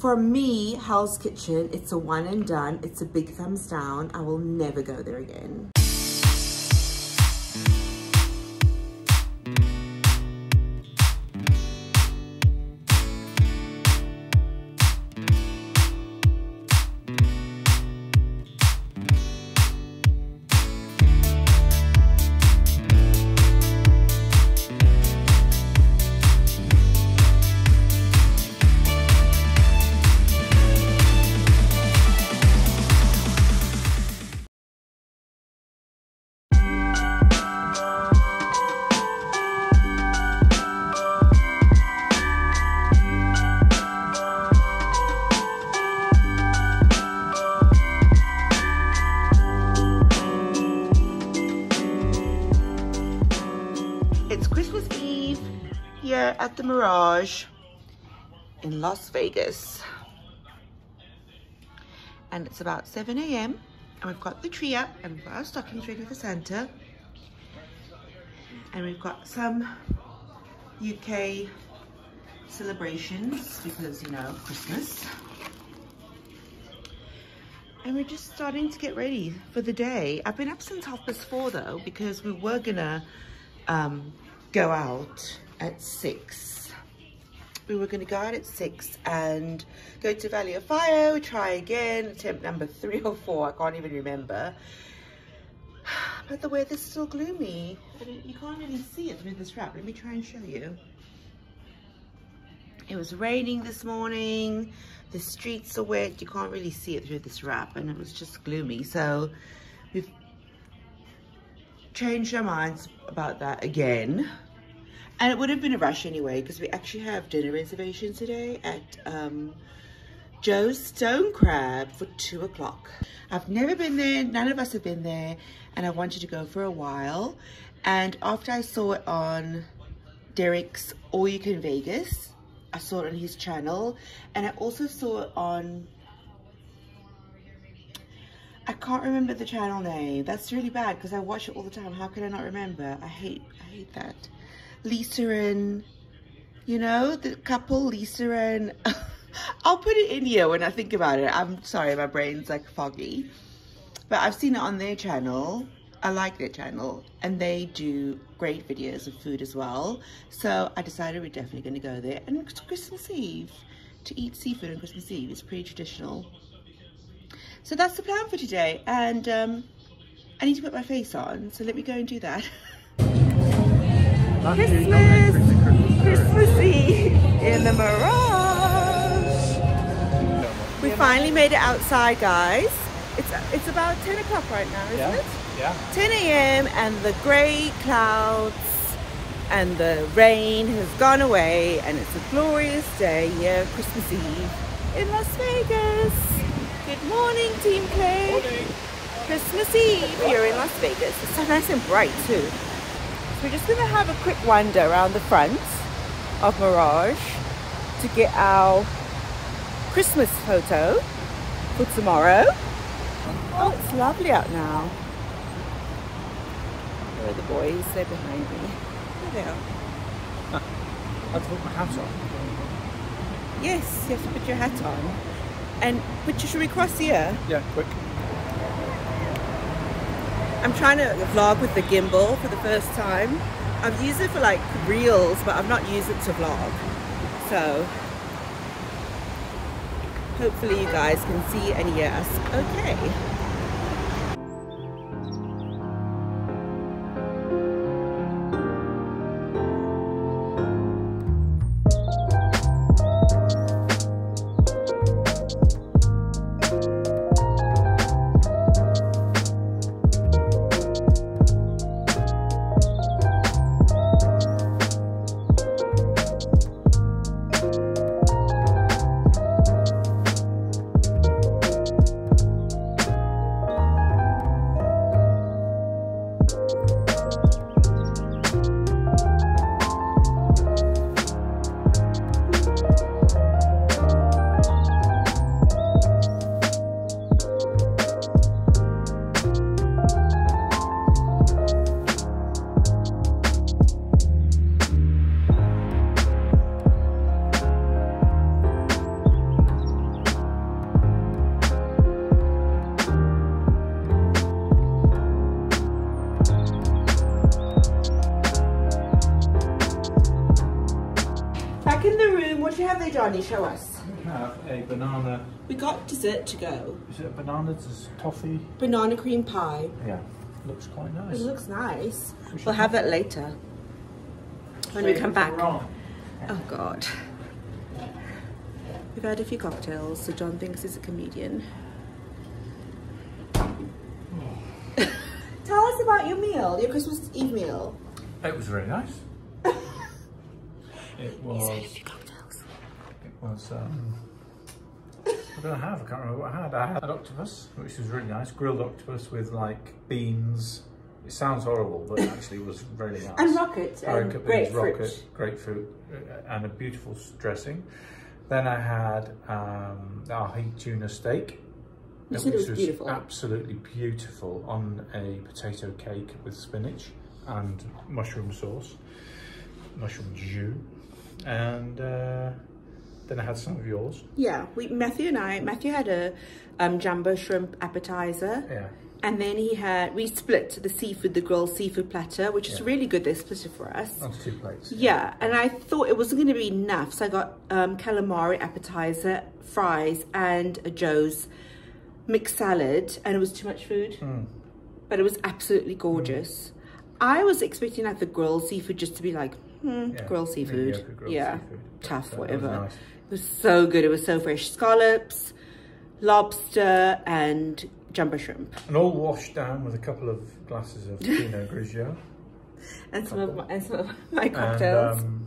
For me, Hell's Kitchen, it's a one and done. It's a big thumbs down. I will never go there again. At the Mirage in Las Vegas, and it's about 7 a.m. and we've got the tree up and we've got our stockings ready for Santa, and we've got some UK celebrations because, you know, Christmas, and we're just starting to get ready for the day. I've been up since 4:30 though, because we were gonna go out at 6. We were going to go out at 6 and go to Valley of Fire, try again, attempt number 3 or 4, I can't even remember. But the weather's still gloomy. You can't really see it through this wrap. Let me try and show you. It was raining this morning, the streets are wet, you can't really see it through this wrap, and it was just gloomy. So we've changed our minds about that again. And it would have been a rush anyway, because we actually have dinner reservations today at Joe's Stone Crab for 2 o'clock. I've never been there, none of us have been there, and I wanted to go for a while. And after I saw it on Derek's All You Can Vegas, I saw it on his channel, and I also saw it on, I can't remember the channel name. That's really bad because I watch it all the time. How can I not remember? I hate that. Lisa and, you know, the couple, Lisa and, I'll put it in here when I think about it. I'm sorry, my brain's like foggy. But I've seen it on their channel. I like their channel, and they do great videos of food as well. So I decided we're definitely going to go there. And it's Christmas Eve. To eat seafood on Christmas Eve is pretty traditional. So that's the plan for today. And I need to put my face on, so let me go and do that. Christmas Eve in the Mirage. We finally made it outside, guys. It's about 10 o'clock right now, isn't it? Yeah. 10 a.m. and the grey clouds and the rain has gone away, and it's a glorious day here, Christmas Eve in Las Vegas. Good morning, Team Claire. Morning. Christmas Eve here in Las Vegas. It's so nice and bright too. We're just going to have a quick wander around the front of Mirage to get our Christmas photo for tomorrow. Oh, it's lovely out now. Where are the boys? They're behind me. There they are. I have to put my hat on. Yes, you have to put your hat on. And should we cross here? Yeah, quick. I'm trying to vlog with the gimbal for the first time. I've used it for like reels, but I've not used it to vlog. So hopefully you guys can see and hear us okay. they, Johnny? Show us. We have a banana. We got dessert to go. Is it a banana? This toffee? Banana cream pie. Yeah. Looks quite nice. It looks nice. We'll have that later. When we come back. Oh, God. We've had a few cocktails, so John thinks he's a comedian. Tell us about your meal, your Christmas Eve meal. It was very nice. It was. He's had a few cocktails. It was. What did I have? I can't remember what I had. I had octopus, which was really nice. Grilled octopus with like beans. It sounds horrible, but actually it was really nice. And rocket. And grapefruit. Grapefruit, and a beautiful dressing. Then I had ahi tuna steak. Which was beautiful. Absolutely beautiful on a potato cake with spinach and mushroom sauce, mushroom jus, and then I had some of yours. Yeah, Matthew had a jumbo shrimp appetizer. Yeah. And then we split the grilled seafood platter, which is really good. They split it for us. Onto 2 plates. Yeah, and I thought it wasn't going to be enough, so I got calamari appetizer, fries, and a Joe's mixed salad, and it was too much food. But it was absolutely gorgeous. I was expecting like the grilled seafood just to be like, grilled seafood. Seafood. Tough, whatever. Nice. It was so good. It was so fresh. Scallops, lobster, and jumbo shrimp. And all washed down with a couple of glasses of Pinot Grigio. and some of my cocktails. And,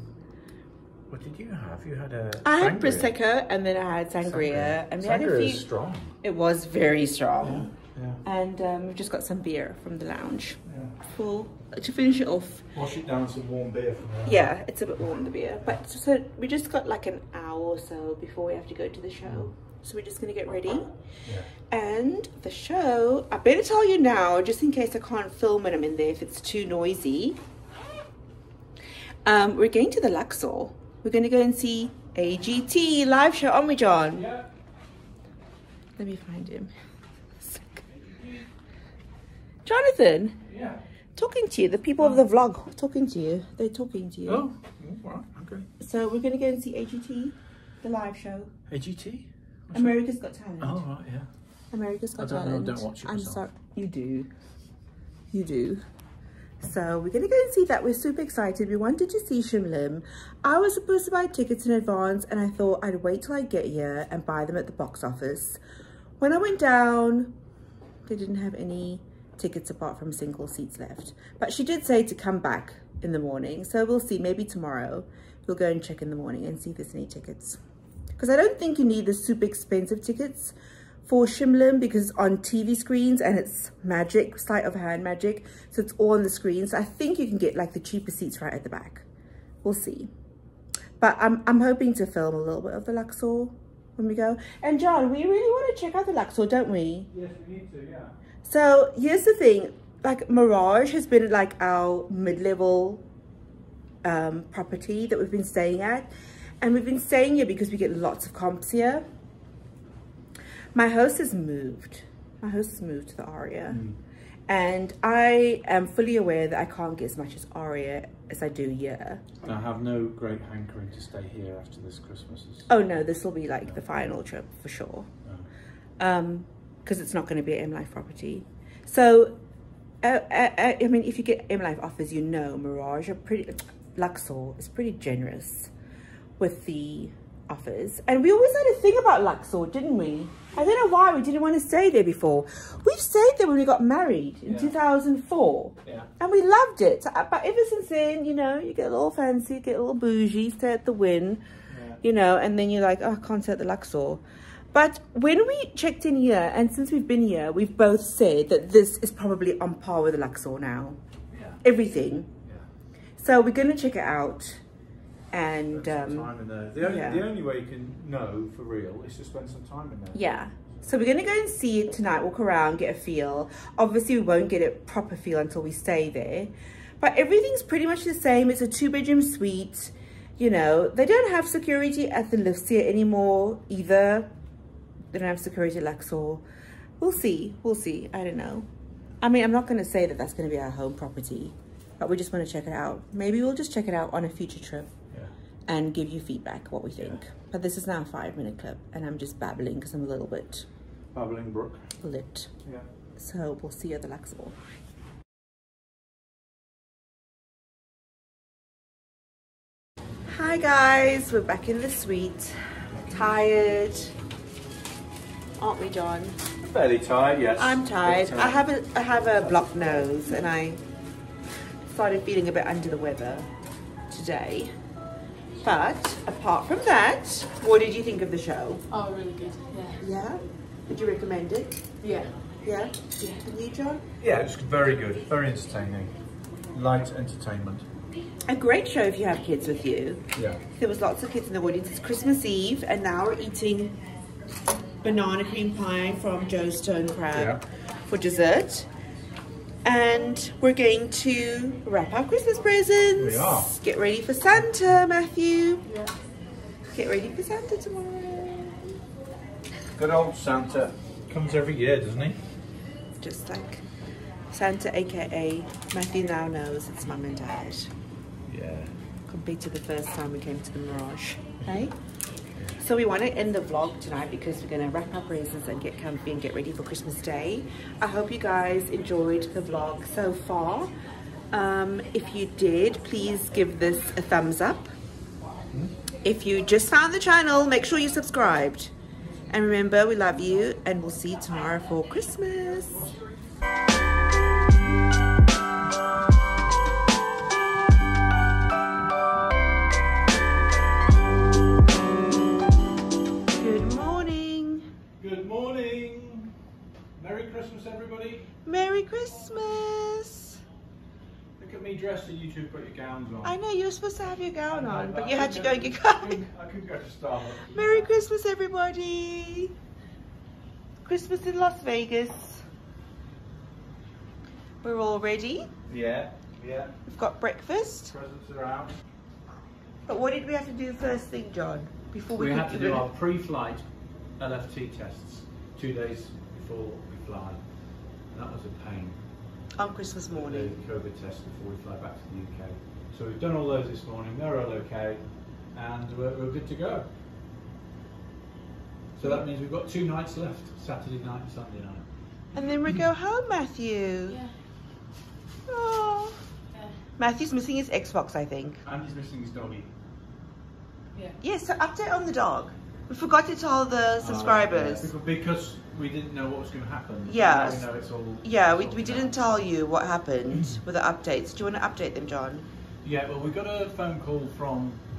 what did you have? You had a I had Prosecco, and then I had sangria. And we had a few. Is strong. It was very strong. Yeah. And we've just got some beer from the lounge. Yeah. Full to finish it off. Wash it down with some warm beer from there. Yeah, it's a bit warm, the beer. But so we just got like an hour or so before we have to go to the show. So we're just gonna get ready. Yeah. And the show, I better tell you now, just in case I can't film when I'm in there if it's too noisy. We're going to the Luxor. We're gonna go and see AGT live show, aren't we, John? Yeah. Let me find him. Jonathan. Yeah. Talking to you. The people of the vlog talking to you. They're talking to you. Oh, right, okay. So we're gonna go and see AGT, the live show. AGT? America's Got Talent. Oh, right, yeah. America's Got Talent. I don't watch it myself. I'm sorry. You do. You do. So we're gonna go and see that. We're super excited. We wanted to see Shimlim. I was supposed to buy tickets in advance, and I thought I'd wait till I get here and buy them at the box office. When I went down, they didn't have any tickets apart from single seats left. But she did say to come back in the morning, so we'll see. Maybe tomorrow we'll go and check in the morning and see if there's any tickets. Because I don't think you need the super expensive tickets for Shimlim, because it's on TV screens and it's magic, sleight of hand magic, so it's all on the screens. So I think you can get like the cheaper seats right at the back. We'll see. But I'm hoping to film a little bit of the Luxor when we go. And John, we really want to check out the Luxor, don't we? Yes, we need to, yeah. So here's the thing, like Mirage has been like our mid-level property that we've been staying at. And we've been staying here because we get lots of comps here. My host has moved. My host has moved to the Aria. And I am fully aware that I can't get as much as Aria as I do here. And I have no great hankering to stay here after this Christmas. Oh no, this will be like the final trip for sure. Because it's not going to be an M Life property. So, I mean, if you get M Life offers, you know Mirage, Luxor is pretty generous with the offers. And we always had a thing about Luxor, didn't we? I don't know why we didn't want to stay there before. We stayed there when we got married in 2004. Yeah. And we loved it. But ever since then, you know, you get a little fancy, get a little bougie, stay at the Wynn, you know, and then you're like, oh, I can't stay at the Luxor. But when we checked in here, and since we've been here, we've both said that this is probably on par with the Luxor now. Yeah. Everything. Yeah. So we're going to check it out. And spend some time in there. The only way you can know for real is to spend some time in there. Yeah. So we're going to go and see it tonight, walk around, get a feel. Obviously, we won't get a proper feel until we stay there. But everything's pretty much the same. It's a 2-bedroom suite. You know, they don't have security at the lifts here anymore either. They don't have security at Luxor. We'll see. We'll see. I don't know. I mean, I'm not going to say that that's going to be our home property. But we just want to check it out. Maybe we'll just check it out on a future trip. and give you feedback, what we think. But this is now a 5-minute clip, and I'm just babbling because I'm a little bit Babbling Brook. lit. Yeah. So we'll see you at the Luxembourg. Hi guys, we're back in the suite. Tired, aren't we, John? Fairly tired, yes. I'm tired. I have a blocked nose, and I started feeling a bit under the weather today. But apart from that, what did you think of the show? Oh, really good. Yeah. Yeah? Would you recommend it? Yeah. Yeah? Yeah. And you, John? Yeah, it was very good, very entertaining. Light entertainment. A great show if you have kids with you. Yeah. There was lots of kids in the audience. It's Christmas Eve, and now we're eating banana cream pie from Joe's Stone Crab for dessert. And we're going to wrap our Christmas presents. We are. Get ready for Santa, Matthew. Yeah. Get ready for Santa tomorrow. Good old Santa. Comes every year, doesn't he? Just like Santa, aka Matthew now knows it's Mum and Dad. Yeah. Compared to the first time we came to the Mirage. Hey? So we want to end the vlog tonight because we're going to wrap up presents and get comfy and get ready for Christmas Day. I hope you guys enjoyed the vlog so far. If you did, please give this a thumbs up. If you just found the channel, make sure you're subscribed. And remember, we love you, and we'll see you tomorrow for Christmas. Everybody, Merry Christmas! look at me dressed and you two put your gowns on. I know you were supposed to have your gown on, but I you had to go and couldn't get going. I couldn't go to Starbucks. Merry Christmas, everybody! Christmas in Las Vegas. We're all ready. Yeah, yeah. We've got breakfast. Presents are out. But what did we have to do first thing, John? Before we had to do our pre-flight LFT tests 2 days before we fly. That was a pain. on Christmas morning. The COVID test before we fly back to the UK. So we've done all those this morning. They're all okay, and we're good to go. So that means we've got 2 nights left: Saturday night and Sunday night. And then we go home, Matthew. Yeah. Oh. Yeah. Matthew's missing his Xbox, I think. And he's missing his doggy. Yeah. Yes, so update on the dog. We forgot to tell the subscribers. Yeah, because we didn't know what was going to happen. Yeah. Now we know it's all. Yeah, we didn't tell you what happened with the updates. Do you want to update them, John? Yeah, well, we got a phone call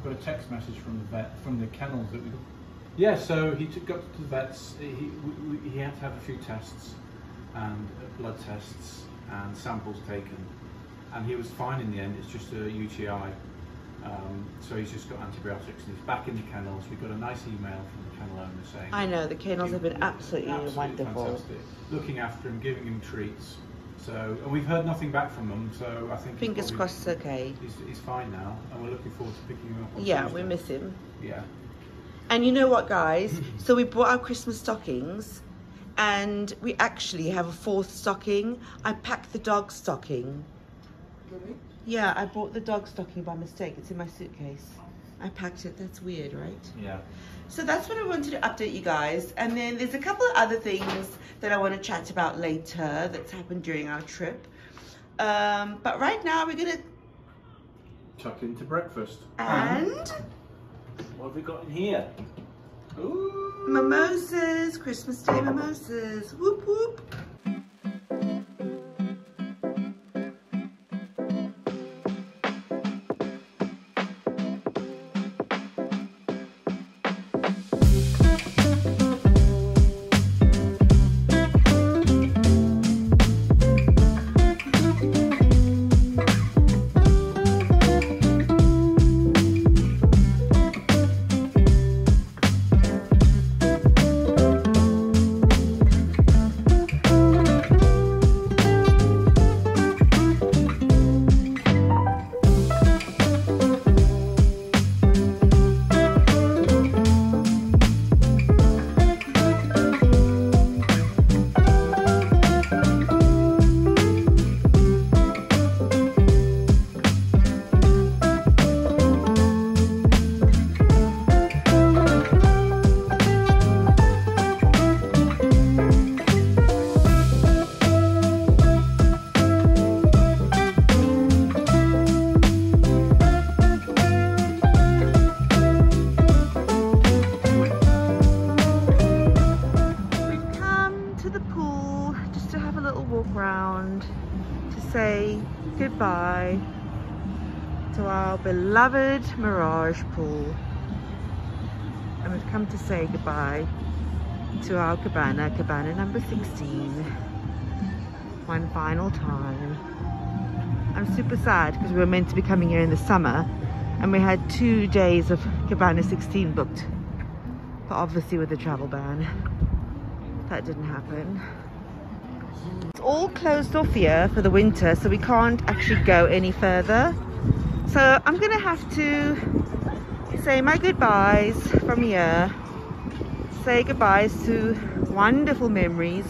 got a text message from the vet, from the kennels that we got. Yeah, so he got to the vets. He had to have a few tests and blood tests and samples taken, and he was fine in the end. It's just a UTI. So he's just got antibiotics and he's back in the kennels. We got a nice email from the kennel owner saying, I know, the kennels have been absolutely wonderful. Fantastic. Looking after him, giving him treats. So, and we've heard nothing back from them, so I think Fingers crossed it's okay. He's fine now, and we're looking forward to picking him up on Yeah, Tuesday. we miss him. Yeah. And you know what, guys? So we bought our Christmas stockings, and we actually have a 4th stocking. I packed the dog stocking. Really? Yeah, I bought the dog stocking by mistake. It's in my suitcase. I packed it. That's weird, right? Yeah. So that's what I wanted to update you guys. And then there's a couple of other things that I want to chat about later that's happened during our trip. But right now we're going to... Tuck into breakfast. And... What have we got in here? Ooh. Mimosas. Christmas Day mimosas. Whoop whoop. round to say goodbye to our beloved Mirage pool. And we've come to say goodbye to our cabana number 16, one final time. I'm super sad because we were meant to be coming here in the summer and we had 2 days of cabana 16 booked, but obviously with the travel ban that didn't happen. It's all closed off here for the winter, so we can't actually go any further. So I'm gonna have to say my goodbyes from here. Say goodbyes to wonderful memories,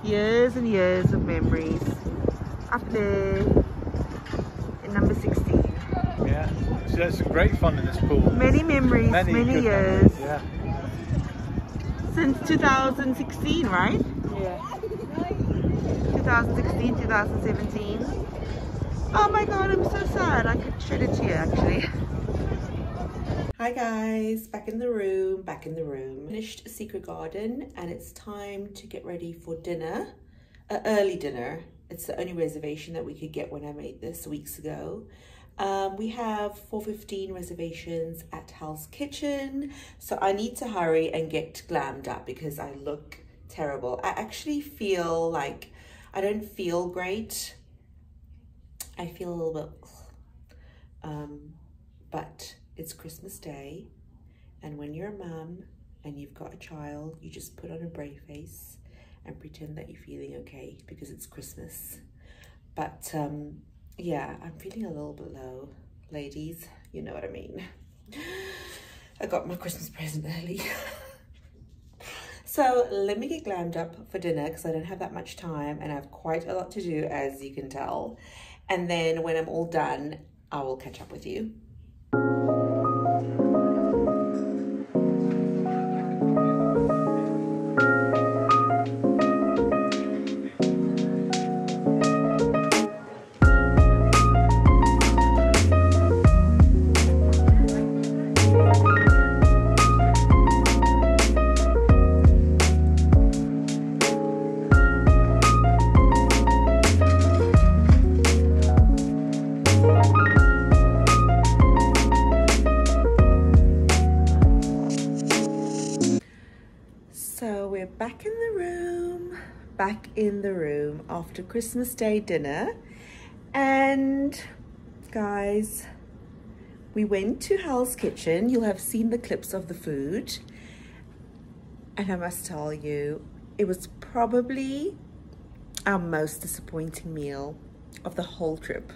years and years of memories up there in number 16. Yeah, so it's great fun in this pool. Many memories, many years. Memories, yeah. Since 2016, right? Yeah. 2016, 2017. Oh my god, I'm so sad. I could shed a tear actually. Hi guys, back in the room. Finished Secret Garden and it's time to get ready for dinner. Early dinner. It's the only reservation that we could get when I made this weeks ago. We have 4:15 reservations at Hell's Kitchen. So I need to hurry and get glammed up because I look terrible. I actually feel like I don't feel great. I feel a little bit, but it's Christmas Day, and when you're a mum and you've got a child, you just put on a brave face and pretend that you're feeling okay because it's Christmas. But yeah, I'm feeling a little bit low, ladies, you know what I mean. I got my Christmas present early. So let me get glammed up for dinner because I don't have that much time and I have quite a lot to do, as you can tell. And then when I'm all done, I will catch up with you. Back in the room after Christmas Day dinner, and guys, we went to Hell's Kitchen. You'll have seen the clips of the food, and I must tell you, it was probably our most disappointing meal of the whole trip.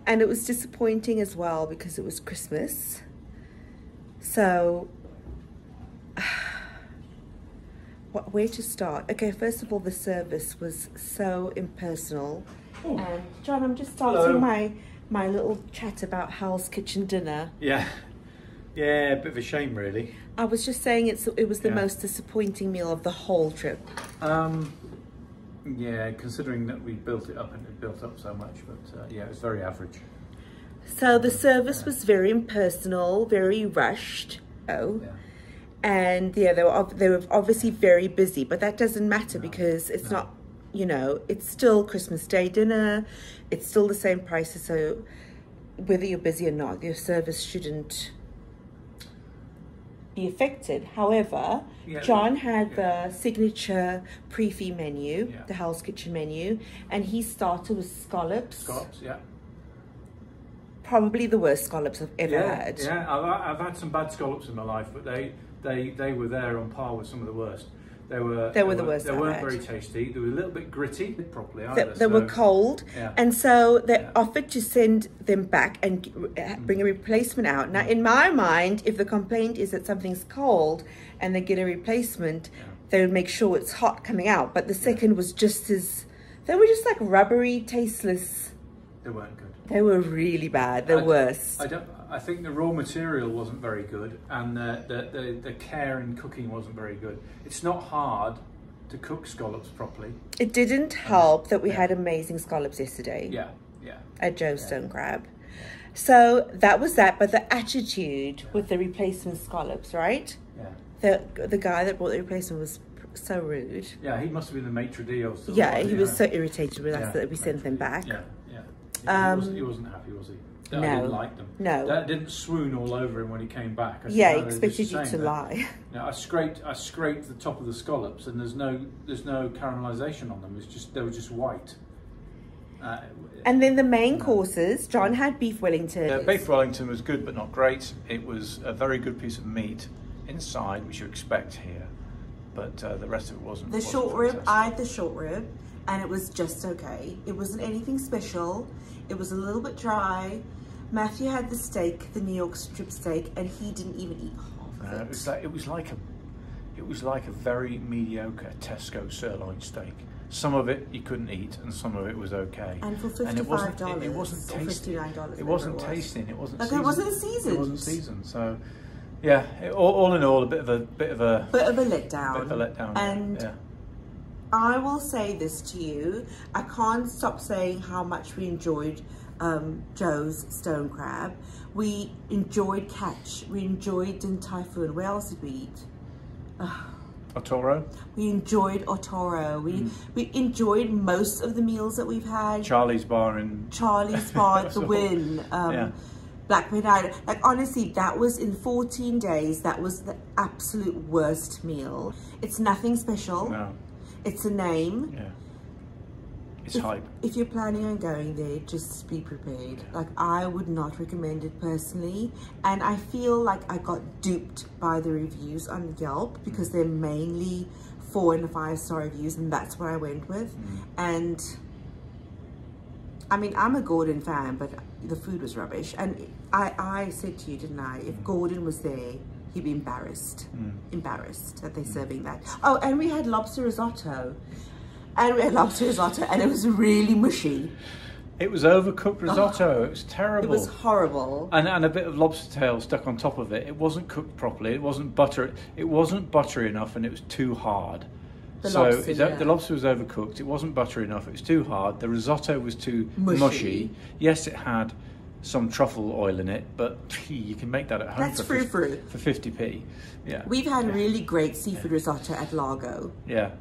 And it was disappointing as well because it was Christmas. So where to start? Okay, first of all, the service was so impersonal. Ooh. And John, I'm just starting my little chat about Hell's Kitchen dinner. Yeah, a bit of a shame, really. I was just saying it was the most disappointing meal of the whole trip. Yeah, considering that we built it up and it built up so much, but yeah, it was very average. So the service was very impersonal, very rushed. Oh. Yeah. And yeah, they were obviously very busy, but that doesn't matter because it's not, you know, it's still Christmas Day dinner. It's still the same prices. So whether you're busy or not, your service shouldn't be affected. However, John had the signature pre-fee menu, the Hell's Kitchen menu, and he started with scallops. Scallops, yeah. Probably the worst scallops I've ever had. Yeah, I've had some bad scallops in my life, but they were there on par with some of the worst. They were the worst. They weren't very tasty. They were a little bit gritty, properly either. They were cold, and so they offered to send them back and bring a replacement out. Now, in my mind, if the complaint is that something's cold and they get a replacement, they would make sure it's hot coming out. But the second was just as, they were just like rubbery, tasteless. They weren't good. They were really bad. The worst. I think the raw material wasn't very good, and the care in cooking wasn't very good. It's not hard to cook scallops properly. It didn't help that we had amazing scallops yesterday. Yeah. At Joe's Stone Crab. So that was that, but the attitude with the replacement scallops, right? Yeah. The guy that brought the replacement was so rude. Yeah, he must have been the maitre d' or something. Yeah, he was so irritated with us that we sent them back. Yeah. He wasn't happy, was he? No. I didn't like them. No. Dad didn't swoon all over him when he came back. He expected you to lie. Now I scraped the top of the scallops, and there's no caramelization on them. They were just white. And then the main courses, John had beef Wellington. The beef Wellington was good, but not great. It was a very good piece of meat inside, which you expect here, but the rest of it wasn't. The short rib, I had the short rib, and it was just okay. It wasn't anything special. It was a little bit dry. Matthew had the steak, the New York strip steak, and he didn't even eat half of it. It was like a very mediocre Tesco sirloin steak. Some of it you couldn't eat, and some of it was okay. And for $55, it wasn't tasty. $59. It wasn't tasting. It wasn't. Like seasoned. it wasn't seasoned. It wasn't seasoned. So, yeah. All in all, a bit of a letdown. Bit of a letdown. And yeah. I will say this to you. I can't stop saying how much we enjoyed Joe's stone crab. We enjoyed catch. We enjoyed Din Tai Fung. Where else did we eat? Otoro. We enjoyed Otoro. We enjoyed most of the meals that we've had. Charlie's Bar, the Win. Black Midnight. Like honestly, that was in 14 days. That was the absolute worst meal. It's nothing special. No. It's a name. Yeah. It's hype. If you're planning on going there, just be prepared. Yeah. Like I would not recommend it personally. And I feel like I got duped by the reviews on Yelp because they're mainly 4 and 5 star reviews, and that's what I went with. And I mean, I'm a Gordon fan, but the food was rubbish. And I said to you, didn't I? If Gordon was there, he'd be embarrassed. Embarrassed that they're serving that. Oh, and we had lobster risotto. And it was really mushy. It was overcooked risotto. It was terrible. It was horrible. And a bit of lobster tail stuck on top of it. It wasn't cooked properly. It wasn't butter. It wasn't buttery enough, and it was too hard. The lobster was overcooked. It wasn't buttery enough. It was too hard. The risotto was too mushy. Yes, it had some truffle oil in it, but you can make that at home. That's for 50p. Yeah. We've had really great seafood risotto at Largo. Yeah.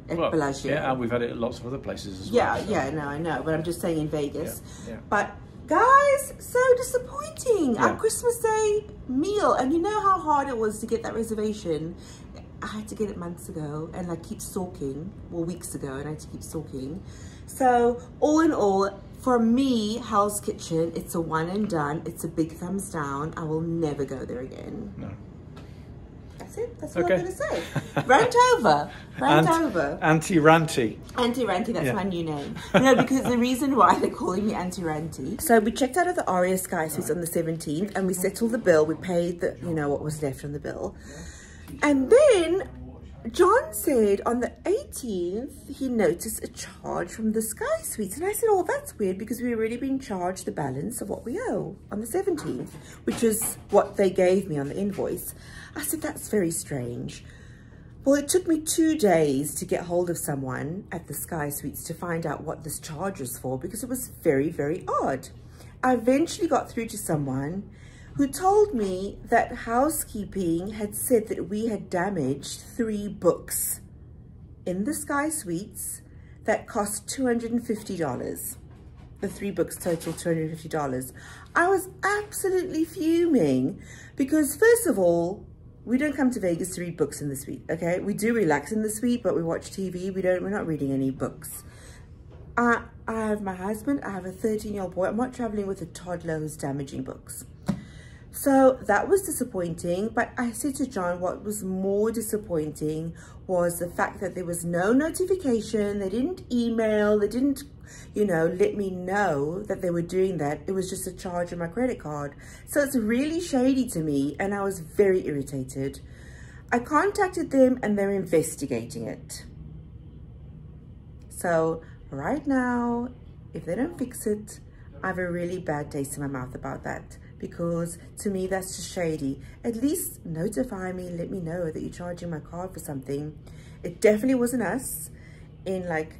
Bellagio. Yeah, and we've had it at lots of other places as well. Yeah, no, I know, but I'm just saying in Vegas. Yeah. But guys, so disappointing. Our Christmas Day meal, and you know how hard it was to get that reservation. I had to get it months ago, and I keep stalking, well, weeks ago, and I had to keep stalking. So all in all, for me, Hell's Kitchen, it's a one and done. It's a big thumbs down. I will never go there again. No. That's it. That's what I'm going to say. Rant over. Anti-ranty. Anti-ranty, that's my new name. No, because the reason why they're calling me Anti-ranty. So we checked out of the Aria Sky Suites on the 17th, and we settled the bill. We paid the, what was left on the bill. And then John said on the 18th, he noticed a charge from the Sky Suites. And I said, oh, that's weird because we've already been charged the balance of what we owe on the 17th, which is what they gave me on the invoice. I said, that's very strange. Well, it took me 2 days to get hold of someone at the Sky Suites to find out what this charge was for because it was very, very odd. I eventually got through to someone who told me that housekeeping had said that we had damaged 3 books in the Sky Suites that cost $250. The 3 books total $250. I was absolutely fuming because first of all, we don't come to Vegas to read books in the suite, okay? We do relax in the suite, but we watch TV. We're not reading any books. I have my husband, I have a 13-year-old boy. I'm not traveling with a toddler who's damaging books. So that was disappointing, but I said to John, what was more disappointing was the fact that there was no notification. They didn't email, they didn't, let me know that they were doing that. It was just a charge on my credit card. So it's really shady to me, and I was very irritated. I contacted them and they're investigating it. So right now, if they don't fix it, I have a really bad taste in my mouth about that. Because to me, that's just shady. At least notify me, let me know that you're charging my card for something. It definitely wasn't us. In like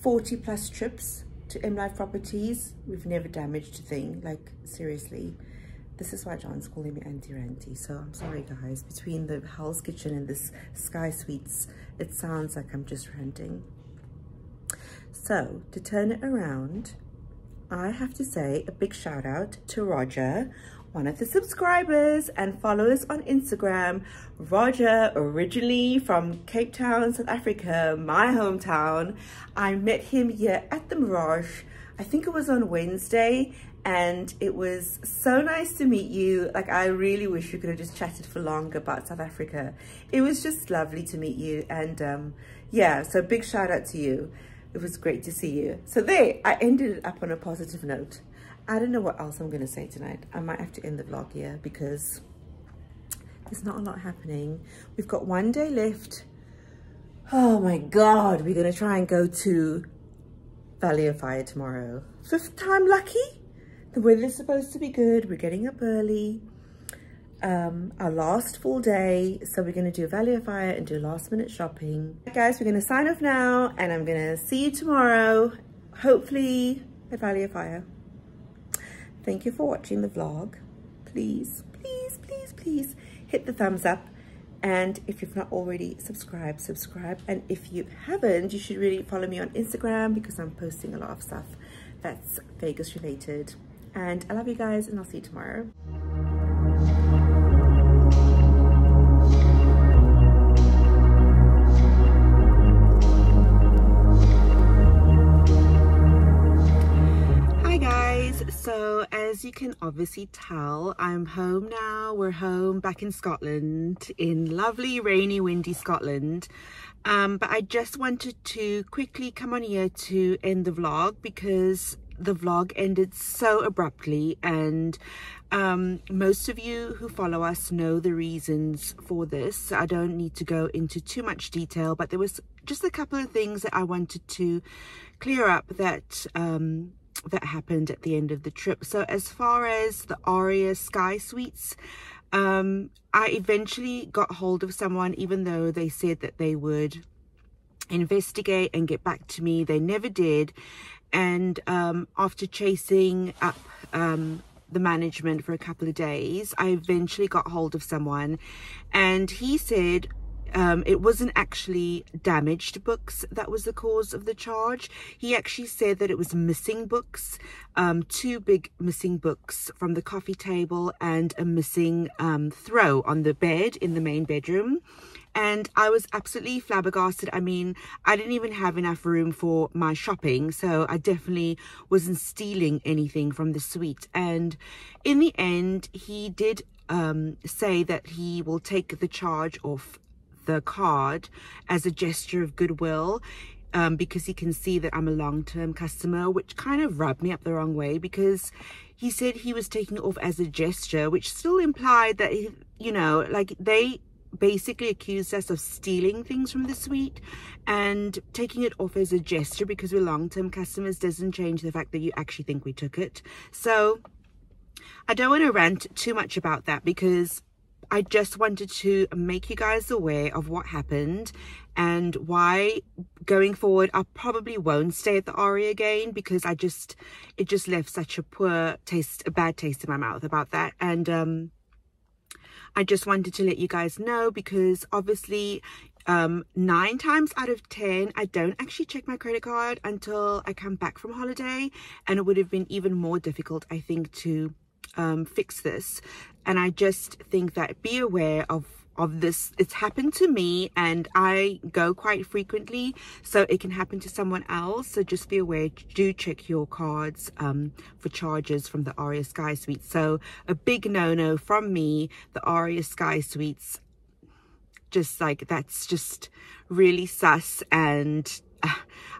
40 plus trips to M Life Properties, we've never damaged a thing, like seriously. This is why John's calling me Auntie Ranty. So I'm sorry guys, between the Hell's Kitchen and this Sky Suites, it sounds like I'm just ranting. So to turn it around, I have to say a big shout out to Roger, one of the subscribers and followers on Instagram. Roger, originally from Cape Town, South Africa, my hometown. I met him here at the Mirage, I think it was on Wednesday, and it was so nice to meet you. Like, I really wish we could have just chatted for longer about South Africa. It was just lovely to meet you, and yeah, so big shout out to you. It was great to see you. So there, I ended it up on a positive note. I don't know what else I'm going to say tonight. I might have to end the vlog here because there's not a lot happening. We've got one day left. Oh my God, we're going to try and go to Valley of Fire tomorrow. 5th time lucky. The weather's supposed to be good. We're getting up early. Our last full day, so we're going to do Valley of Fire and do last minute shopping. Right, guys, we're going to sign off now, and I'm going to see you tomorrow, hopefully at Valley of Fire. Thank you for watching the vlog. Please, please, please, please hit the thumbs up, and if you've not already, subscribe, and if you haven't, you should really follow me on Instagram because I'm posting a lot of stuff that's Vegas related. And I love you guys, and I'll see you tomorrow. So as you can obviously tell, I'm home now. We're home back in Scotland, in lovely rainy windy Scotland, but I just wanted to quickly come on here to end the vlog because the vlog ended so abruptly, and most of you who follow us know the reasons for this, so I don't need to go into too much detail, but there was just a couple of things that I wanted to clear up that that happened at the end of the trip. So as far as the Aria Sky Suites, I eventually got hold of someone, even though they said that they would investigate and get back to me. They never did. And after chasing up the management for a couple of days, I eventually got hold of someone, and he said it wasn't actually damaged books that was the cause of the charge. He actually said that it was missing books, 2 big missing books from the coffee table and a missing throw on the bed in the main bedroom. And I was absolutely flabbergasted. I mean, I didn't even have enough room for my shopping, so I definitely wasn't stealing anything from the suite. And in the end, he did say that he will take the charge off the card as a gesture of goodwill, because he can see that I'm a long-term customer, which kind of rubbed me up the wrong way, because he said he was taking it off as a gesture, which still implied that, you know, like they basically accused us of stealing things from the suite, and taking it off as a gesture because we're long-term customers doesn't change the fact that you actually think we took it. So I don't want to rant too much about that, because I just wanted to make you guys aware of what happened and why going forward I probably won't stay at the Aria again, because it just left such a bad taste in my mouth about that. And I just wanted to let you guys know, because obviously 9 times out of 10 I don't actually check my credit card until I come back from holiday, and it would have been even more difficult, I think, to fix this. And I just think that be aware of this. It's happened to me, and I go quite frequently, so it can happen to someone else. So just be aware, do check your cards for charges from the Aria Sky Suites. So a big no-no from me, the Aria Sky Suites, just like, that's just really sus. And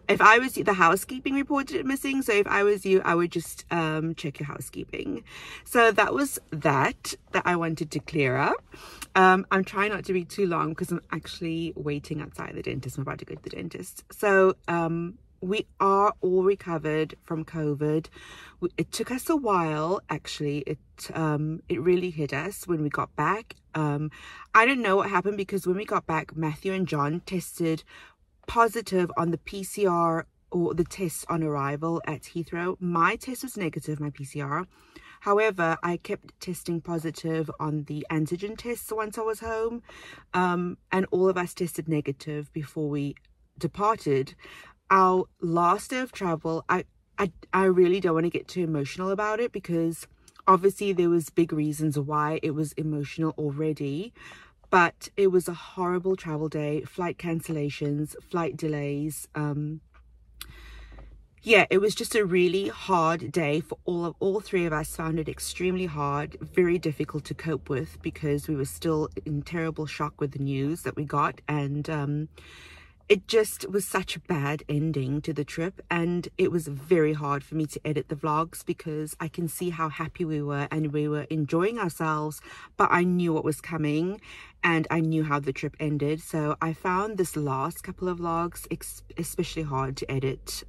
if I was you, the housekeeping reported it missing, so if I was you, I would just check your housekeeping. So that was that I wanted to clear up. I'm trying not to be too long because I'm actually waiting outside the dentist. I'm about to go to the dentist. So we are all recovered from COVID. It took us a while, actually. It really hit us when we got back. I don't know what happened, because when we got back, Matthew and John tested positive on the PCR, or the test on arrival at Heathrow. My test was negative, my PCR, However, I kept testing positive on the antigen tests once I was home, and all of us tested negative before we departed. Our last day of travel, I really don't want to get too emotional about it, because obviously there was big reasons why it was emotional already, but it was a horrible travel day. Flight cancellations, flight delays. Yeah, it was just a really hard day for all three of us. Found it extremely hard, very difficult to cope with, because we were still in terrible shock with the news that we got, and it just was such a bad ending to the trip. And it was very hard for me to edit the vlogs, because I can see how happy we were and we were enjoying ourselves, but I knew what was coming and I knew how the trip ended. So I found this last couple of vlogs especially hard to edit,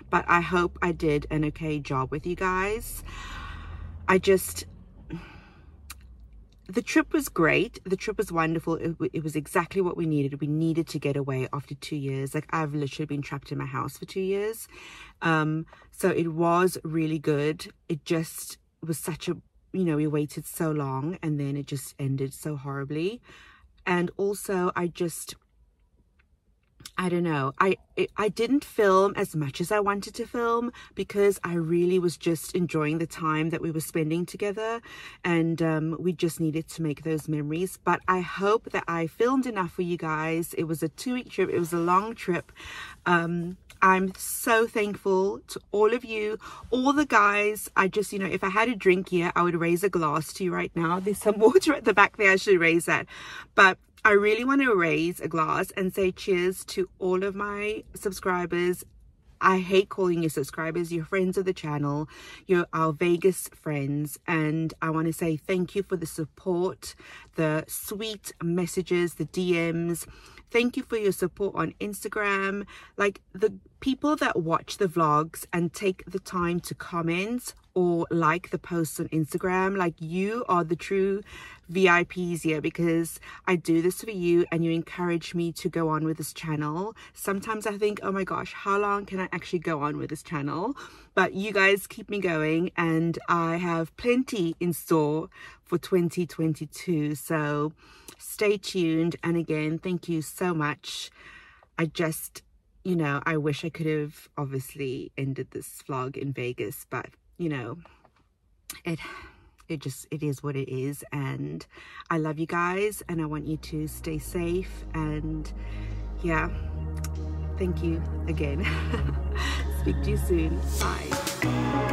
but I hope I did an okay job with you guys. The trip was great. The trip was wonderful. It was exactly what we needed. We needed to get away after 2 years. Like, I've literally been trapped in my house for 2 years. So it was really good. It just was such a, you know, we waited so long and then it just ended so horribly. And also I don't know, I didn't film as much as I wanted to film, because I really was just enjoying the time that we were spending together, and we just needed to make those memories. But I hope that I filmed enough for you guys. It was a 2-week trip. It was a long trip. I'm so thankful to all of you, all the guys. I just, you know, if I had a drink here, I would raise a glass to you right now. There's some water at the back there. I should raise that. But I really want to raise a glass and say cheers to all of my subscribers. I hate calling you subscribers. You're friends of the channel. You're our Vegas friends. And I want to say thank you for the support, the sweet messages, the DMs. Thank you for your support on Instagram. Like, the people that watch the vlogs and take the time to comment or like the posts on Instagram, like, you are the true VIPs here, because I do this for you and you encourage me to go on with this channel. Sometimes I think, oh my gosh, how long can I actually go on with this channel? But you guys keep me going, and I have plenty in store for 2022. So stay tuned. And again, thank you so much. I just, you know, I wish I could have obviously ended this vlog in Vegas, but you know, it is what it is. And I love you guys, and I want you to stay safe. And yeah, thank you again. Speak to you soon. Bye.